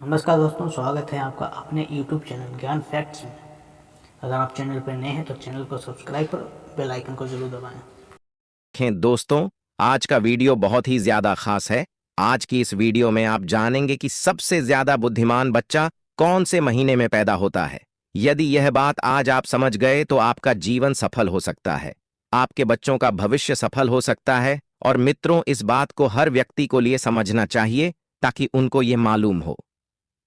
नमस्कार दोस्तों, स्वागत है आपका अपने YouTube चैनल ज्ञान फैक्ट्स में। अगर आप चैनल पर नए हैं तो चैनल को सब्सक्राइब कर बेल आइकन को जरूर दबाएं। देखें दोस्तों, आज का वीडियो बहुत ही ज्यादा खास है। आज की इस वीडियो में आप जानेंगे कि सबसे ज्यादा बुद्धिमान बच्चा कौन से महीने में पैदा होता है। यदि यह बात आज आप समझ गए तो आपका जीवन सफल हो सकता है, आपके बच्चों का भविष्य सफल हो सकता है। और मित्रों, इस बात को हर व्यक्ति को लिए समझना चाहिए ताकि उनको ये मालूम हो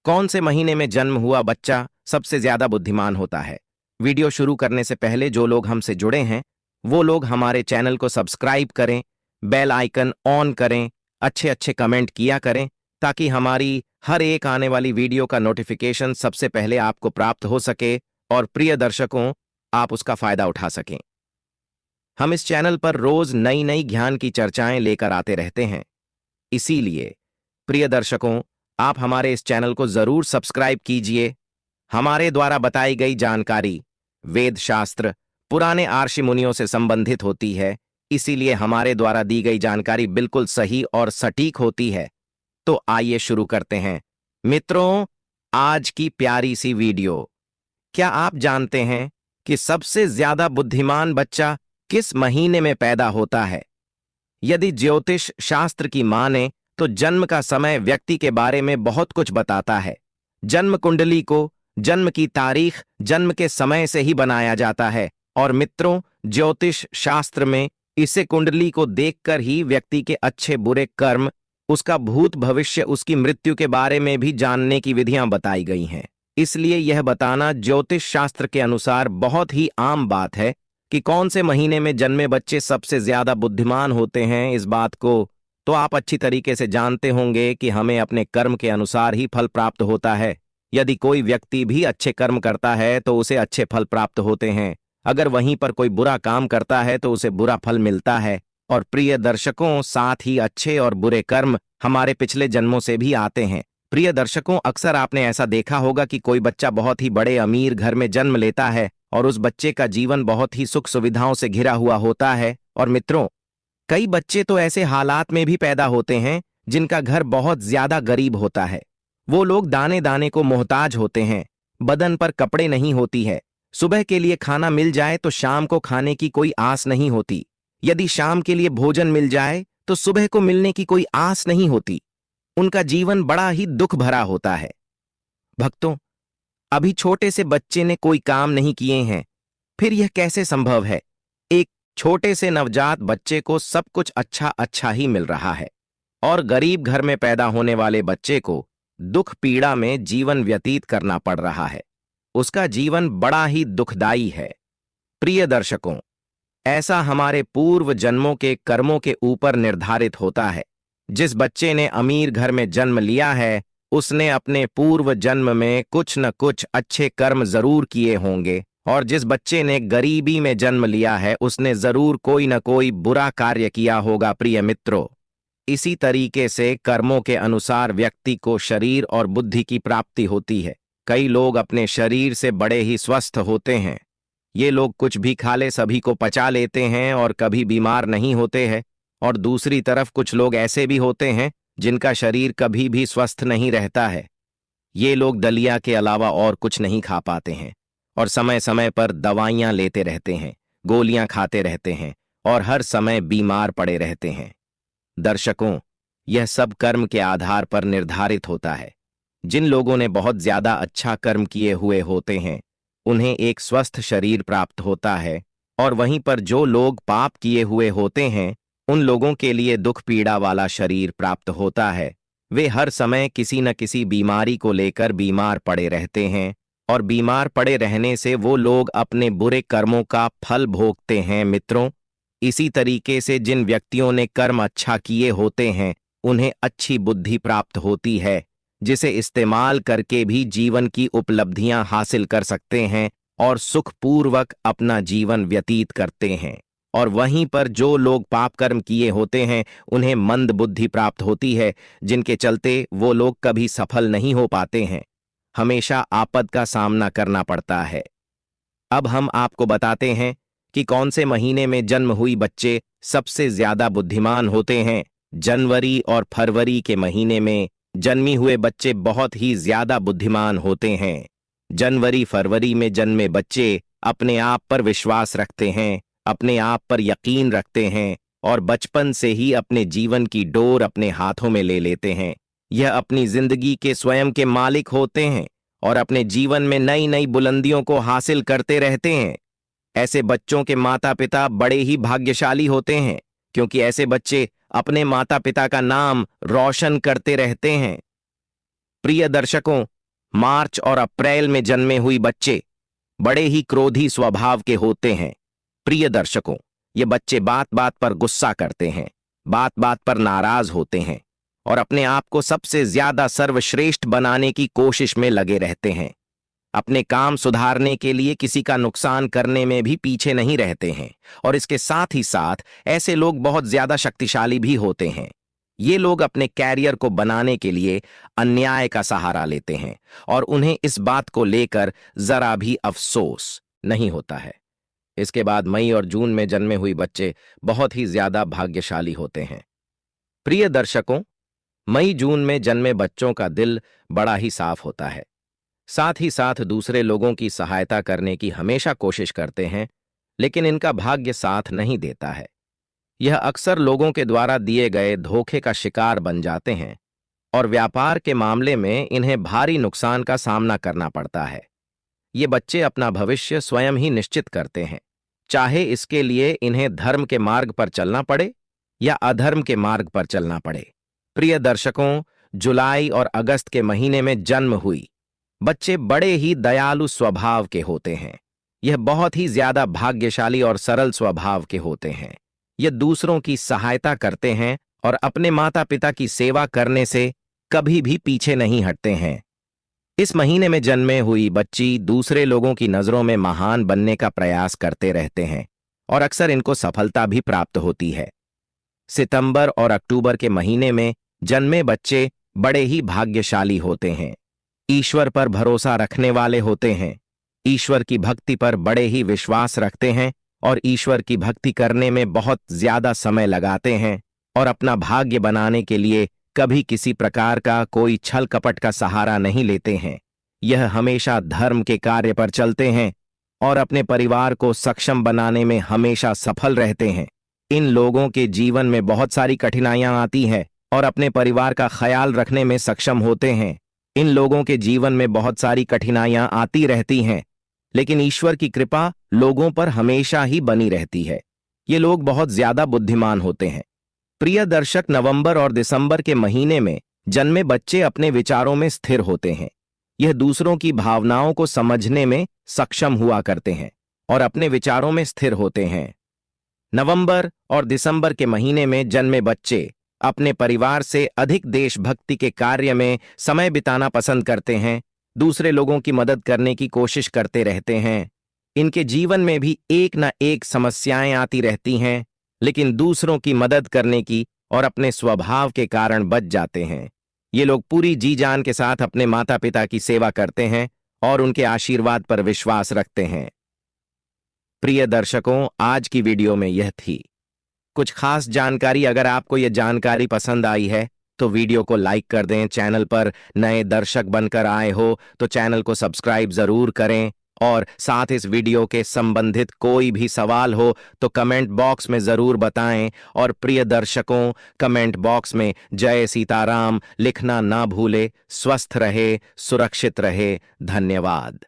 कौन से महीने में जन्म हुआ बच्चा सबसे ज्यादा बुद्धिमान होता है। वीडियो शुरू करने से पहले जो लोग हमसे जुड़े हैं वो लोग हमारे चैनल को सब्सक्राइब करें, बेल आइकन ऑन करें, अच्छे अच्छे कमेंट किया करें ताकि हमारी हर एक आने वाली वीडियो का नोटिफिकेशन सबसे पहले आपको प्राप्त हो सके और प्रिय दर्शकों, आप उसका फायदा उठा सकें। हम इस चैनल पर रोज नई नई ज्ञान की चर्चाएं लेकर आते रहते हैं, इसीलिए प्रिय दर्शकों, आप हमारे इस चैनल को जरूर सब्सक्राइब कीजिए। हमारे द्वारा बताई गई जानकारी वेद शास्त्र, पुराने आर्षि मुनियों से संबंधित होती है, इसीलिए हमारे द्वारा दी गई जानकारी बिल्कुल सही और सटीक होती है। तो आइए शुरू करते हैं। मित्रों, आज की प्यारी सी वीडियो, क्या आप जानते हैं कि सबसे ज्यादा बुद्धिमान बच्चा किस महीने में पैदा होता है? यदि ज्योतिष शास्त्र की माने तो जन्म का समय व्यक्ति के बारे में बहुत कुछ बताता है। जन्म कुंडली को जन्म की तारीख जन्म के समय से ही बनाया जाता है और मित्रों, ज्योतिष शास्त्र में इसे कुंडली को देखकर ही व्यक्ति के अच्छे बुरे कर्म, उसका भूत भविष्य, उसकी मृत्यु के बारे में भी जानने की विधियां बताई गई हैं। इसलिए यह बताना ज्योतिष शास्त्र के अनुसार बहुत ही आम बात है कि कौन से महीने में जन्मे बच्चे सबसे ज्यादा बुद्धिमान होते हैं। इस बात को तो आप अच्छी तरीके से जानते होंगे कि हमें अपने कर्म के अनुसार ही फल प्राप्त होता है। यदि कोई व्यक्ति भी अच्छे कर्म करता है तो उसे अच्छे फल प्राप्त होते हैं, अगर वहीं पर कोई बुरा काम करता है तो उसे बुरा फल मिलता है। और प्रिय दर्शकों, साथ ही अच्छे और बुरे कर्म हमारे पिछले जन्मों से भी आते हैं। प्रिय दर्शकों, अक्सर आपने ऐसा देखा होगा कि कोई बच्चा बहुत ही बड़े अमीर घर में जन्म लेता है और उस बच्चे का जीवन बहुत ही सुख सुविधाओं से घिरा हुआ होता है। और मित्रों, कई बच्चे तो ऐसे हालात में भी पैदा होते हैं जिनका घर बहुत ज्यादा गरीब होता है। वो लोग दाने दाने को मोहताज होते हैं, बदन पर कपड़े नहीं होती है, सुबह के लिए खाना मिल जाए तो शाम को खाने की कोई आस नहीं होती, यदि शाम के लिए भोजन मिल जाए तो सुबह को मिलने की कोई आस नहीं होती। उनका जीवन बड़ा ही दुख भरा होता है। भक्तों, अभी छोटे से बच्चे ने कोई काम नहीं किए हैं, फिर यह कैसे संभव है? एक छोटे से नवजात बच्चे को सब कुछ अच्छा अच्छा ही मिल रहा है और गरीब घर में पैदा होने वाले बच्चे को दुख पीड़ा में जीवन व्यतीत करना पड़ रहा है। उसका जीवन बड़ा ही दुखदाई है। प्रिय दर्शकों, ऐसा हमारे पूर्व जन्मों के कर्मों के ऊपर निर्धारित होता है। जिस बच्चे ने अमीर घर में जन्म लिया है उसने अपने पूर्व जन्म में कुछ न कुछ अच्छे कर्म जरूर किए होंगे, और जिस बच्चे ने गरीबी में जन्म लिया है उसने जरूर कोई न कोई बुरा कार्य किया होगा। प्रिय मित्रों, इसी तरीके से कर्मों के अनुसार व्यक्ति को शरीर और बुद्धि की प्राप्ति होती है। कई लोग अपने शरीर से बड़े ही स्वस्थ होते हैं। ये लोग कुछ भी खा ले सभी को पचा लेते हैं और कभी बीमार नहीं होते हैं। और दूसरी तरफ कुछ लोग ऐसे भी होते हैं जिनका शरीर कभी भी स्वस्थ नहीं रहता है। ये लोग दलिया के अलावा और कुछ नहीं खा पाते हैं और समय समय पर दवाइयां लेते रहते हैं, गोलियां खाते रहते हैं और हर समय बीमार पड़े रहते हैं। दर्शकों, यह सब कर्म के आधार पर निर्धारित होता है। जिन लोगों ने बहुत ज्यादा अच्छा कर्म किए हुए होते हैं उन्हें एक स्वस्थ शरीर प्राप्त होता है, और वहीं पर जो लोग पाप किए हुए होते हैं उन लोगों के लिए दुख पीड़ा वाला शरीर प्राप्त होता है। वे हर समय किसी न किसी बीमारी को लेकर बीमार पड़े रहते हैं और बीमार पड़े रहने से वो लोग अपने बुरे कर्मों का फल भोगते हैं। मित्रों, इसी तरीके से जिन व्यक्तियों ने कर्म अच्छा किए होते हैं उन्हें अच्छी बुद्धि प्राप्त होती है, जिसे इस्तेमाल करके भी जीवन की उपलब्धियां हासिल कर सकते हैं और सुखपूर्वक अपना जीवन व्यतीत करते हैं। और वहीं पर जो लोग पाप कर्म किए होते हैं उन्हें मंद बुद्धि प्राप्त होती है, जिनके चलते वो लोग कभी सफल नहीं हो पाते हैं, हमेशा आपद का सामना करना पड़ता है। अब हम आपको बताते हैं कि कौन से महीने में जन्म हुई बच्चे सबसे ज्यादा बुद्धिमान होते हैं। जनवरी और फरवरी के महीने में जन्मी हुए बच्चे बहुत ही ज्यादा बुद्धिमान होते हैं। जनवरी फरवरी में जन्मे बच्चे अपने आप पर विश्वास रखते हैं, अपने आप पर यकीन रखते हैं और बचपन से ही अपने जीवन की डोर अपने हाथों में ले लेते हैं। यह अपनी जिंदगी के स्वयं के मालिक होते हैं और अपने जीवन में नई नई बुलंदियों को हासिल करते रहते हैं। ऐसे बच्चों के माता पिता बड़े ही भाग्यशाली होते हैं, क्योंकि ऐसे बच्चे अपने माता पिता का नाम रोशन करते रहते हैं। प्रिय दर्शकों, मार्च और अप्रैल में जन्मे हुई बच्चे बड़े ही क्रोधी स्वभाव के होते हैं। प्रिय दर्शकों, ये बच्चे बात बात पर गुस्सा करते हैं, बात बात पर नाराज होते हैं और अपने आप को सबसे ज्यादा सर्वश्रेष्ठ बनाने की कोशिश में लगे रहते हैं। अपने काम सुधारने के लिए किसी का नुकसान करने में भी पीछे नहीं रहते हैं और इसके साथ ही साथ ऐसे लोग बहुत ज्यादा शक्तिशाली भी होते हैं। ये लोग अपने कैरियर को बनाने के लिए अन्याय का सहारा लेते हैं और उन्हें इस बात को लेकर जरा भी अफसोस नहीं होता है। इसके बाद मई और जून में जन्मे हुए बच्चे बहुत ही ज्यादा भाग्यशाली होते हैं। प्रिय दर्शकों, मई जून में जन्मे बच्चों का दिल बड़ा ही साफ होता है, साथ ही साथ दूसरे लोगों की सहायता करने की हमेशा कोशिश करते हैं, लेकिन इनका भाग्य साथ नहीं देता है। यह अक्सर लोगों के द्वारा दिए गए धोखे का शिकार बन जाते हैं और व्यापार के मामले में इन्हें भारी नुकसान का सामना करना पड़ता है। ये बच्चे अपना भविष्य स्वयं ही निश्चित करते हैं, चाहे इसके लिए इन्हें धर्म के मार्ग पर चलना पड़े या अधर्म के मार्ग पर चलना पड़े। प्रिय दर्शकों, जुलाई और अगस्त के महीने में जन्म हुई बच्चे बड़े ही दयालु स्वभाव के होते हैं। यह बहुत ही ज्यादा भाग्यशाली और सरल स्वभाव के होते हैं। ये दूसरों की सहायता करते हैं और अपने माता पिता की सेवा करने से कभी भी पीछे नहीं हटते हैं। इस महीने में जन्मे हुई बच्ची दूसरे लोगों की नजरों में महान बनने का प्रयास करते रहते हैं और अक्सर इनको सफलता भी प्राप्त होती है। सितंबर और अक्टूबर के महीने में जन्मे बच्चे बड़े ही भाग्यशाली होते हैं। ईश्वर पर भरोसा रखने वाले होते हैं, ईश्वर की भक्ति पर बड़े ही विश्वास रखते हैं और ईश्वर की भक्ति करने में बहुत ज्यादा समय लगाते हैं और अपना भाग्य बनाने के लिए कभी किसी प्रकार का कोई छल कपट का सहारा नहीं लेते हैं। यह हमेशा धर्म के कार्य पर चलते हैं और अपने परिवार को सक्षम बनाने में हमेशा सफल रहते हैं। इन लोगों के जीवन में बहुत सारी कठिनाइयां आती हैं और अपने परिवार का ख्याल रखने में सक्षम होते हैं। इन लोगों के जीवन में बहुत सारी कठिनाइयां आती रहती हैं, लेकिन ईश्वर की कृपा लोगों पर हमेशा ही बनी रहती है। ये लोग बहुत ज्यादा बुद्धिमान होते हैं। प्रिय दर्शक, नवंबर और दिसंबर के महीने में जन्मे बच्चे अपने विचारों में स्थिर होते हैं। यह दूसरों की भावनाओं को समझने में सक्षम हुआ करते हैं और अपने विचारों में स्थिर होते हैं। नवंबर और दिसंबर के महीने में जन्मे बच्चे अपने परिवार से अधिक देशभक्ति के कार्य में समय बिताना पसंद करते हैं, दूसरे लोगों की मदद करने की कोशिश करते रहते हैं। इनके जीवन में भी एक न एक समस्याएं आती रहती हैं, लेकिन दूसरों की मदद करने की और अपने स्वभाव के कारण बच जाते हैं। ये लोग पूरी जी जान के साथ अपने माता पिता की सेवा करते हैं और उनके आशीर्वाद पर विश्वास रखते हैं। प्रिय दर्शकों, आज की वीडियो में यह थी कुछ खास जानकारी। अगर आपको यह जानकारी पसंद आई है तो वीडियो को लाइक कर दें। चैनल पर नए दर्शक बनकर आए हो तो चैनल को सब्सक्राइब जरूर करें और साथ इस वीडियो के संबंधित कोई भी सवाल हो तो कमेंट बॉक्स में जरूर बताएं। और प्रिय दर्शकों, कमेंट बॉक्स में जय सीताराम लिखना ना भूले। स्वस्थ रहे, सुरक्षित रहे। धन्यवाद।